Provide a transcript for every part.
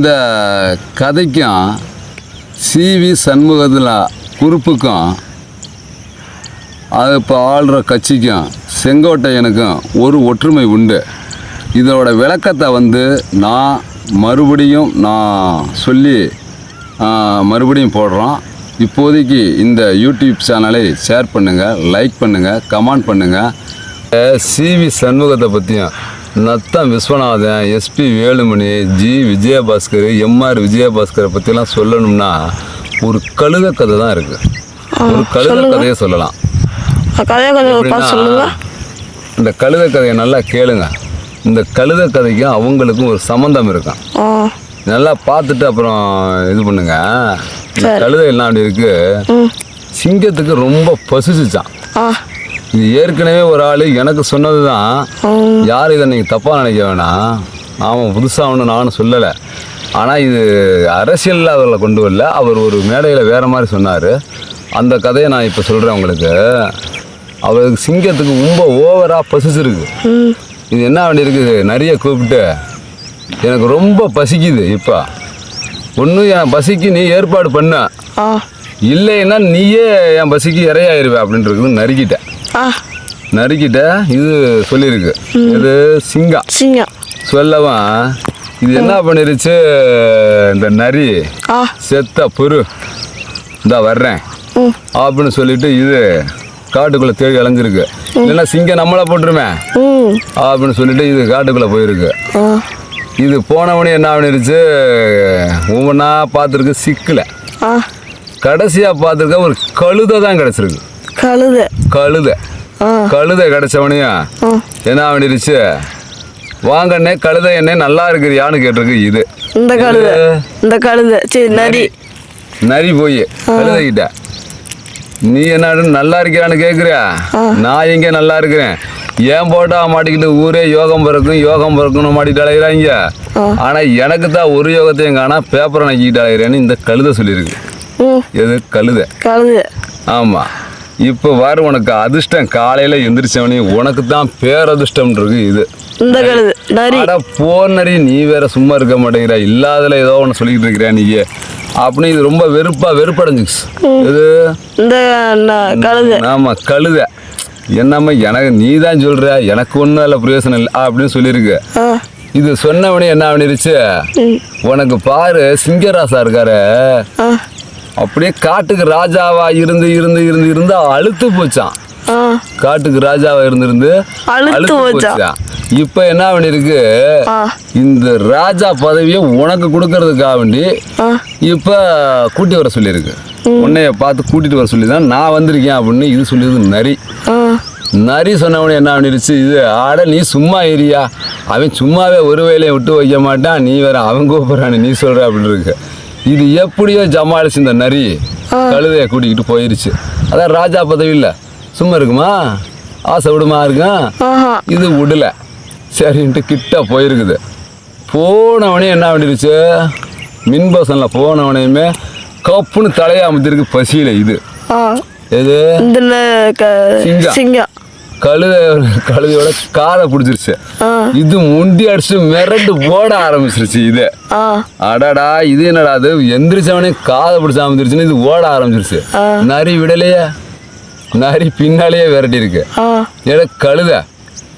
இந்த கதைக்கும் சிவி சண்முகத்தில் குறுப்புக்கும் அது இப்போ ஆள்ற கட்சிக்கும் செங்கோட்டையனுக்கும் ஒரு ஒற்றுமை உண்டு. இதோட விளக்கத்தை நான் மறுபடியும் சொல்லி மறுபடியும் போடுறோம். இப்போதைக்கு இந்த யூடியூப் சேனலை ஷேர் பண்ணுங்கள், லைக் பண்ணுங்கள், கமெண்ட் பண்ணுங்கள். சிவி சண்முகத்தை பற்றியும் Natham Viswanathan, S P Velumani, G Vijayabaskar, M R விஜயபாஸ்கரை பற்றிலாம் சொல்லணும்னா ஒரு கழுத கதை தான் இருக்குது. ஒரு கழுத கதையை சொல்லலாம். இந்த கழுத கதையை நல்லா கேளுங்க. இந்த கழுத கதைக்கும் அவங்களுக்கும் ஒரு சம்மந்தம் இருக்கும். நல்லா பார்த்துட்டு அப்புறம் இது பண்ணுங்க. இந்த கழுதை எல்லாம் அப்படி இருக்கு. சிங்கத்துக்கு ரொம்ப பசிச்சுச்சான். இது ஏற்கனவே ஒரு ஆள் எனக்கு சொன்னது தான். யார் இதை நீங்கள் தப்பாக நினைக்க வேணாம். அவன் புதுசாக ஒன்று நானும் சொல்லலை. ஆனால் இது அரசியலில் அவர்களை கொண்டு வரல. அவர் ஒரு மேடையில் வேறு மாதிரி சொன்னார். அந்த கதையை நான் இப்போ சொல்கிறேன் உங்களுக்கு. அவருக்கு சிங்கத்துக்கு ரொம்ப ஓவராக பசிச்சிருக்கு. இது என்ன வேண்டியிருக்குது, நிறைய கூப்பிட்டு எனக்கு ரொம்ப பசிக்குது. இப்போ ஒன்று என் பசிக்கு நீ ஏற்பாடு பண்ண, இல்லைன்னா நீயே என் பசிக்கு இறையாயிருவே அப்படின்றது நறுக்கிட்ட. இது சொல்லியிருக்கு. இது சிங்கம் சொல்லவும் இது என்ன பண்ணிருச்சு, இந்த நரி செத்த பொறு இந்த வர்றேன் அப்படின்னு சொல்லிட்டு இது காட்டுக்குள்ளே தேடி அலைஞ்சிருக்கு. இல்லைன்னா சிங்கம் நம்மளை போட்டுருமே அப்படின்னு சொல்லிட்டு இது காட்டுக்குள்ளே போயிருக்கு. இது போனவனே என்ன பண்ணிருச்சு, ஒவ்வொன்றா பார்த்துருக்கு, சிக்கலை. கடைசியாக பார்த்துருக்க ஒரு கழுதை தான் கிடச்சிருக்கு. கழுதை கிடைச்சவனையும் என்ன பண்ணிருச்சு, வாங்கண்ணே கழுதை என்ன நல்லா இருக்கிறியான்னு கேட்டிருக்கு. இது இந்த கழுதை நரி போய் கழுதைகிட்ட நீ என்ன நல்லா இருக்கிறான்னு கேட்குறியா, நான் எங்கே நல்லா இருக்கிறேன், ஏன் போட்டா மாட்டிக்கிட்டு ஊரே யோகம் பிறக்கணும் மாட்டிக்கிட்டு அலைகிறாங்க. ஆனால் எனக்கு தான் ஒரு யோகத்தையும் காணா பேப்பரை நக்கிக்கிட்டு அலைகிறேன்னு இந்த கழுதை சொல்லியிருக்கு. எது கழுதை? ஆமாம். இப்போ வர உனக்கு அதிர்ஷ்டம், காலையில் எந்திரிச்சவனே உனக்கு தான் பேரதிர்ஷ்டம் இருக்கு. இது போனரி நீ வேற சும்மா இருக்க மாட்டேங்கிற, இல்லாதல ஏதோ ஒன்று சொல்லிக்கிட்டு இருக்கிறியா நீ அப்படின்னு இது ரொம்ப வெறுப்படைஞ்சிச்சு. இது ஆமாம் கழுதை. என்னம்மா எனக்கு நீ தான் சொல்ற, எனக்கு ஒன்றும் இல்லை பிரயோசனம் இல்லை அப்படின்னு சொல்லியிருக்கு. இது சொன்னவனே என்ன பண்ணிருச்சு, உனக்கு பாரு சிங்கராசா இருக்காரு அப்படியே காட்டுக்கு ராஜாவா இருந்து அழுத்து போச்சான். காட்டுக்கு ராஜாவா இருந்து அழுத்து போச்சான். இப்ப என்ன பண்ணிருக்கு, இந்த ராஜா பதவியை உனக்கு கொடுக்கறதுக்காக வேண்டி இப்ப கூட்டி வர சொல்லியிருக்கு. உன்னைய பார்த்து கூட்டிட்டு வர சொல்லி தான் நான் வந்திருக்கேன் அப்படின்னு இது சொல்லியிருக்கு. நரி சொன்னவனே என்ன பண்ணிருச்சு, இது ஆட நீ சும்மா ஏரியா, அவன் சும்மாவே ஒரு வேலையை விட்டு வைக்க மாட்டான், நீ வேற அவன் கூப்பிட்றான்னு நீ சொல்ற அப்படின்னு இருக்கு. இது எப்படியோ ஜமாளிச்சு இந்த நரி கழுதையை கூட்டிக்கிட்டு போயிருச்சு. அதான் ராஜா பதவி இல்லை, சும்மா இருக்குமா, ஆசை விடுமா இருக்கும். இது விடல, சரின்ட்டு கிட்ட போயிருக்குது. போனவனே என்ன பண்ணிருச்சு, மின்பசனில் போனவனையுமே கப்புன்னு தலையை அமைத்திருக்கு பசியில். இது எது சிங்கம் கழுதையோட காதை பிடிச்சிருச்சு. இது முண்டி அடிச்சு மிரண்டு போட ஆரம்பிச்சிருச்சு. இது அடாடா இது என்னடா, அது எந்திரிச்சவனே காதை பிடிச்ச அமைச்சிருச்சுன்னு இது ஓட ஆரம்பிச்சிருச்சு. நரி விடலையே, நரி பின்னாலேயே விரட்டி இருக்கு. ஏடா கழுதை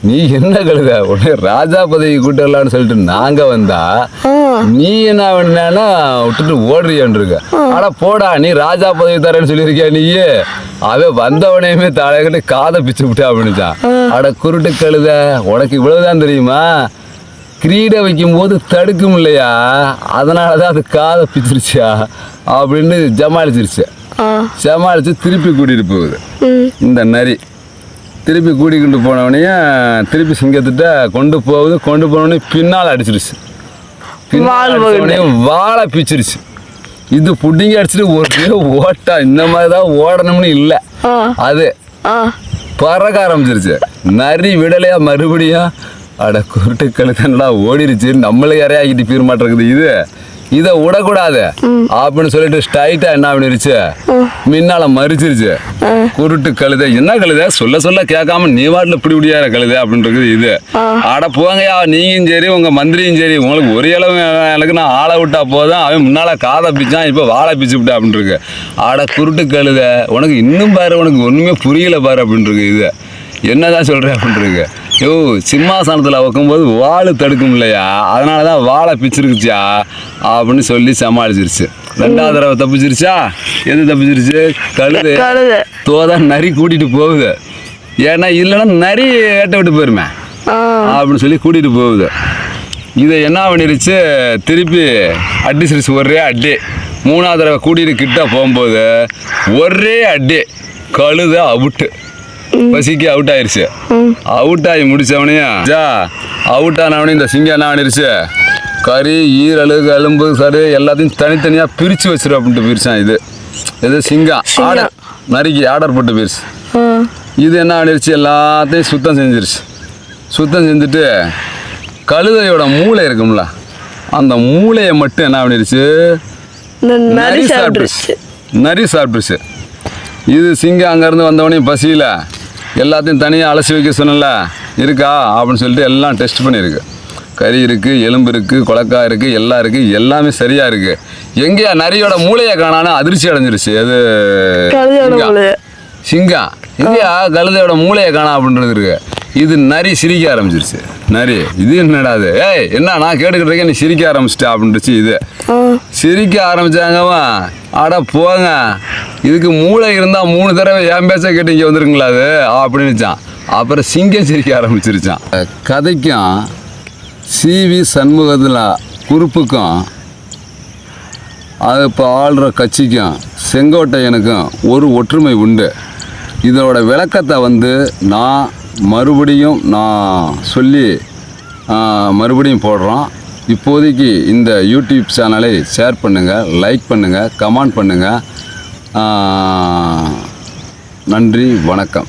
நீ என்ன கழுத, உடனே ராஜா பதவி கூட்டலான்னு சொல்லிட்டு நாங்க வந்தா நீ என்ன பண்ணா விட்டுட்டு ஓடுறியான் இருக்க. ஆனா போடா நீ ராஜா பதவி தரேன்னு சொல்லியிருக்கியா நீ, அவ வந்தவனையுமே தலைகிட்டு காதை பிச்சு விட்டா அப்படின்னுச்சான். அட குருட்டு கழுத, உனக்கு இவ்வளவுதான் தெரியுமா, கிரீடை வைக்கும் போது தடுக்கும் இல்லையா, அதனாலதான் அது காதை பிச்சிருச்சா அப்படின்னு ஜமாளிச்சிருச்சு. திருப்பி கூட்டிட்டு போகுது இந்த நரி. திருப்பி கூட்டிக்கிட்டு போனவனையும் திருப்பி சிங்கத்திட்ட கொண்டு போனவனே பின்னால் அடிச்சிருச்சு. வாழை பிச்சிருச்சு. இது புட்டிங்க அடிச்சுட்டு ஒரு ஓட்டா, இந்த மாதிரி தான் ஓடணும்னு இல்லை, அது பறக்க ஆரம்பிச்சிருச்சு. நரி விடலையா மறுபடியும், அட குருட்டுக்களுக்கு என்னடா ஓடிருச்சு, நம்மளே இறையாக்கிட்டு பீர் மாட்டிருக்குது. இதை விடக்கூடாது அப்படின்னு சொல்லிட்டு ஸ்ட்ரைட்டா என்ன பண்ணிருச்சு, முன்னால மறிச்சிருச்சு. குருட்டு கழுதை, என்ன கழுதை சொல்ல சொல்ல கேட்காம நீ வாட்டில் இப்படி இப்படியார கழுதை அப்படின்றது இது. ஆட போங்கயா, நீங்களும் சரி உங்க மந்திரியும் சரி, உங்களுக்கு ஒரு இளவு எனக்கு நான் ஆளை விட்டா போதும், அவன் முன்னால காதை பிச்சான், இப்போ வாழை பிச்சு விட்டா அப்படின்னு இருக்கு. ஆட குருட்டு கழுதை, உனக்கு இன்னும் பாரு, உனக்கு ஒண்ணுமே புரியல பாரு அப்படின்னு இருக்கு. இது என்னதான் சொல்றேன் அப்படின்னு இருக்கு. யோ, சிம்மாசனத்தில் வைக்கும்போது வாழை தடுக்கும் இல்லையா, அதனால தான் வாழை பிச்சிருக்குச்சா அப்படின்னு சொல்லி சமாளிச்சிருச்சு. 2வது தடவை தப்பிச்சிருச்சா? எது தப்பிச்சிருச்சு? கழுது தோதான் நரி கூட்டிட்டு போகுது. ஏன்னா இல்லைன்னா நரி ஏட்ட விட்டு போயிருமே அப்படின்னு சொல்லி கூட்டிட்டு போகுது. இதை என்ன பண்ணிருச்சு, திருப்பி அடிச்சிருச்சு ஒரே அடி. 3வது தடவை கூட்டிட்டு கிட்ட போகும்போது ஒரே அடி, கழுத அவுட்டு, பசிக்கு அவுட் ஆயிருச்சு. அவுட் ஆகி முடிச்சவனையும் அவுட் ஆனவனையும் இந்த சிங்கம் என்ன பண்ணிருச்சு, கறி ஈரல் எலும்பு சரி எல்லாத்தையும் தனித்தனியாக பிரித்து வச்சிரும் அப்படின்ட்டு பிரிச்சான். இது சிங்கம் ஆர்டர் நறுக்கி ஆர்டர் போட்டு போயிருச்சு. இது என்ன பண்ணிருச்சு, எல்லாத்தையும் சுத்தம் செஞ்சிருச்சு. சுத்தம் செஞ்சுட்டு கழுதையோட மூளை இருக்கும்ல, அந்த மூளையை மட்டும் என்ன பண்ணிருச்சு, நரி சாப்பிட்டுருச்சு. இது சிங்கம் அங்கேருந்து வந்தவனையும் பசியில் எல்லாத்தையும் தனியாக அலசி வைக்க சொன்னல, இருக்கா அப்படின்னு சொல்லிட்டு எல்லாம் டெஸ்ட் பண்ணியிருக்கு. கறி இருக்குது, எலும்பு இருக்குது, கொலக்காய் இருக்குது, எல்லாம் இருக்குது, எல்லாமே சரியாக இருக்குது. எங்கேயா நரியோட மூளையை காணான்னு அதிர்ச்சி அடைஞ்சிருச்சு. அது சிங்கம் எங்கேயா கழுதையோட மூளையை காணா அப்படின்றது இருக்கு. இது நரி சிரிக்க ஆரம்பிச்சிருச்சு. நரி, இது என்னடாது, ஏய் என்ன நான் கேட்டுக்கிட்டு இருக்கேன், நீ சிரிக்க ஆரம்பிச்சிட்டா அப்படின்ட்டுச்சு. இது சிரிக்க ஆரம்பிச்சாங்கவா, ஆடா போங்க, இதுக்கு மூளை இருந்தால் 3 தடவை என் பேச்ச கேட்டு இங்கே வந்துருங்களா அது அப்படின்னுச்சான். அப்புறம் சிங்கம் சிரிக்க ஆரம்பிச்சிருச்சான். கதைக்கும் சிவி சண்முகத்தில் குறுப்புக்கும் அது இப்போ ஆள்ற கட்சிக்கும் செங்கோட்டையனுக்கும் ஒரு ஒற்றுமை உண்டு. இதோட விளக்கத்தை நான் மறுபடியும் சொல்லி மறுபடியும் போடுறோம். இப்போதைக்கு இந்த யூடியூப் சேனலை ஷேர் பண்ணுங்கள், லைக் பண்ணுங்கள், கமெண்ட் பண்ணுங்கள். நன்றி, வணக்கம்.